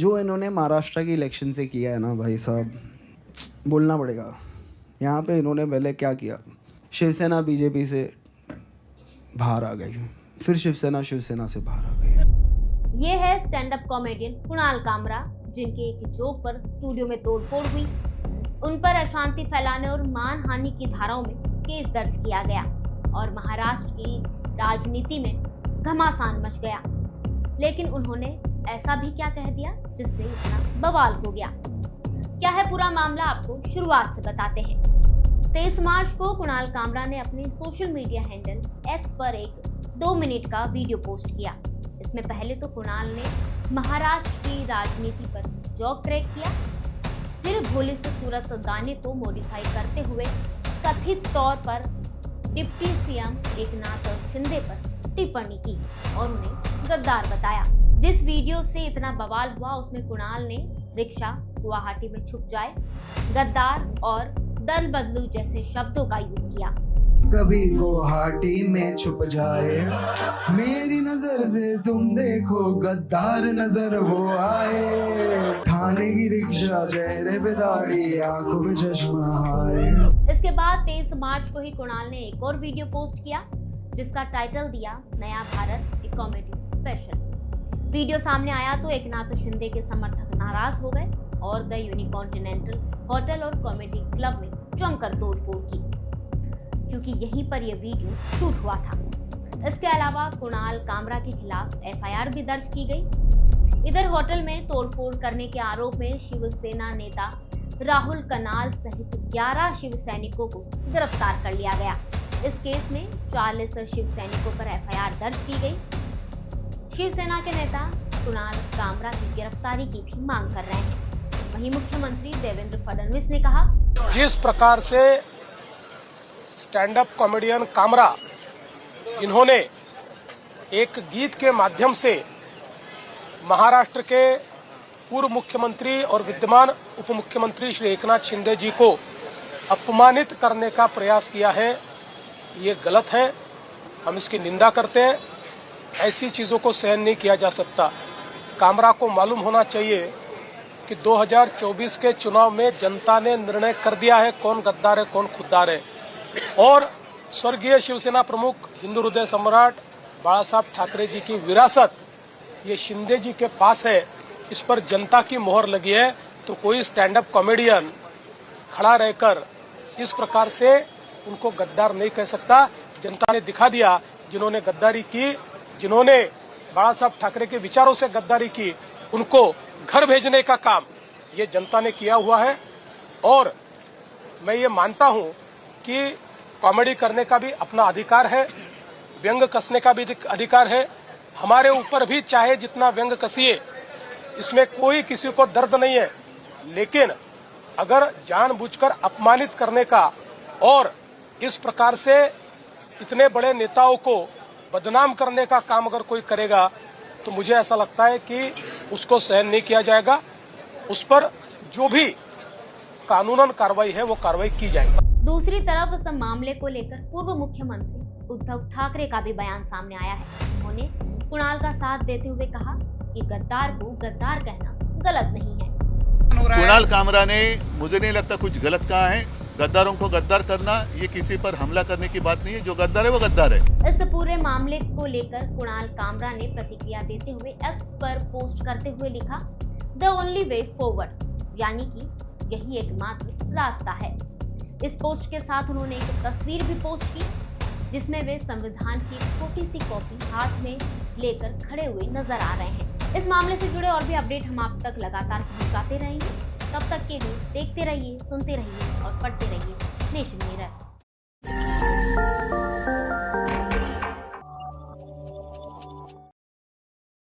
जो इन्होंने महाराष्ट्र की इलेक्शन से किया है ना भाई साहब, बोलना पड़ेगा। यहाँ पे इन्होंने पहले क्या किया, शिवसेना बीजेपी से बाहर आ गई, फिर शिवसेना से बाहर आ गई। ये है stand up comedian Kunal Kamra, जिनके एक जोक पर स्टूडियो में तोड़फोड़ हुई। उन पर अशांति फैलाने और मानहानि की धाराओं में केस दर्ज किया गया और महाराष्ट्र की राजनीति में घमासान मच गया। लेकिन उन्होंने ऐसा भी क्या कह दिया जिससे इतना बवाल हो गया? क्या है पूरा मामला, आपको शुरुआत से बताते हैं। 23 मार्च को कुणाल कामरा ने अपने सोशल मीडिया हैंडल एक्स पर एक 2 मिनट का वीडियो पोस्ट किया। इसमें पहले तो कुणाल ने महाराष्ट्र की राजनीति पर जोक ट्रैक किया, फिर भोले से सूरत गाने को मॉडिफाई करते हुए कथित तौर पर डिप्टी सीएम एकनाथ शिंदे पर टिप्पणी की और उन्हें गद्दार बताया। जिस वीडियो से इतना बवाल हुआ उसमें कुणाल ने रिक्शा, गुवाहाटी में छुप जाए, गद्दार और दल बदलू जैसे शब्दों का यूज किया। कभी गुवाहाटी में छुप जाए, मेरी नजर से तुम देखो, गद्दार नजर वो आए, थाने की रिक्शा, चेहरे पे दाढ़ी, आंखों में चश्मा आए। इसके बाद 23 मार्च को ही कुणाल ने एक और वीडियो पोस्ट किया जिसका टाइटल दिया नया भारत एक कॉमेडी स्पेशल। वीडियो सामने आया तो एकनाथ शिंदे के समर्थक नाराज हो गए और द यूनिकॉन्टिनेंटल होटल और कॉमेडी क्लब में जमकर तोड़फोड़ की, क्योंकि यहीं पर यह वीडियो शूट हुआ था। इसके अलावा कुणाल कामरा के खिलाफ एफआईआर भी दर्ज की गई। इधर होटल में तोड़फोड़ करने के आरोप में शिवसेना नेता राहुल कनाल सहित 11 शिव सैनिकों को गिरफ्तार कर लिया गया। इस केस में 40 शिव सैनिकों पर एफआईआर दर्ज की गई। शिवसेना के नेता कुणाल कामरा की गिरफ्तारी की भी मांग कर रहे हैं। वहीं मुख्यमंत्री देवेंद्र फडणवीस ने कहा, जिस प्रकार से स्टैंड अप कॉमेडियन कामरा इन्होंने एक गीत के माध्यम से महाराष्ट्र के पूर्व मुख्यमंत्री और विद्यमान उप मुख्यमंत्री श्री एकनाथ शिंदे जी को अपमानित करने का प्रयास किया है, ये गलत है। हम इसकी निंदा करते हैं। ऐसी चीजों को सहन नहीं किया जा सकता। कामरा को मालूम होना चाहिए कि 2024 के चुनाव में जनता ने निर्णय कर दिया है कौन गद्दार है कौन खुद्दार है, और स्वर्गीय शिवसेना प्रमुख हिंदू हृदय सम्राट बाला साहब ठाकरे जी की विरासत ये शिंदे जी के पास है। इस पर जनता की मोहर लगी है, तो कोई स्टैंड अप कॉमेडियन खड़ा रहकर इस प्रकार से उनको गद्दार नहीं कह सकता। जनता ने दिखा दिया, जिन्होंने गद्दारी की, जिन्होंने बाला साहब ठाकरे के विचारों से गद्दारी की, उनको घर भेजने का काम ये जनता ने किया हुआ है। और मैं ये मानता हूं कि कॉमेडी करने का भी अपना अधिकार है, व्यंग कसने का भी अधिकार है। हमारे ऊपर भी चाहे जितना व्यंग कसिए, इसमें कोई किसी को दर्द नहीं है। लेकिन अगर जानबूझकर अपमानित करने का और इस प्रकार से इतने बड़े नेताओं को बदनाम करने का काम अगर कोई करेगा तो मुझे ऐसा लगता है कि उसको सहन नहीं किया जाएगा। उस पर जो भी कानूनन कार्रवाई है वो कार्रवाई की जाएगी। दूसरी तरफ इस मामले को लेकर पूर्व मुख्यमंत्री उद्धव ठाकरे का भी बयान सामने आया है। उन्होंने कुणाल का साथ देते हुए कहा कि गद्दार को गद्दार कहना गलत नहीं है। कुणाल कामरा ने, मुझे नहीं लगता कुछ गलत कहा है। गद्दारों को गद्दार करना ये किसी पर हमला करने की बात नहीं है। जो गद्दार है वो गद्दार है। इस पूरे मामले को लेकर कुणाल कामरा ने प्रतिक्रिया देते हुए एक्स पर पोस्ट करते हुए लिखा, द ओनली वे फॉरवर्ड, यानी कि यही एकमात्र रास्ता है। इस पोस्ट के साथ उन्होंने एक तस्वीर भी पोस्ट की जिसमें वे संविधान की छोटी सी कॉपी हाथ में लेकर खड़े हुए नजर आ रहे हैं। इस मामले से जुड़े और भी अपडेट हम आप तक लगातार पहुंचाते रहेंगे। तब तक के लिए देखते रहिए, सुनते रहिए और पढ़ते रहिए नेशन मिरर।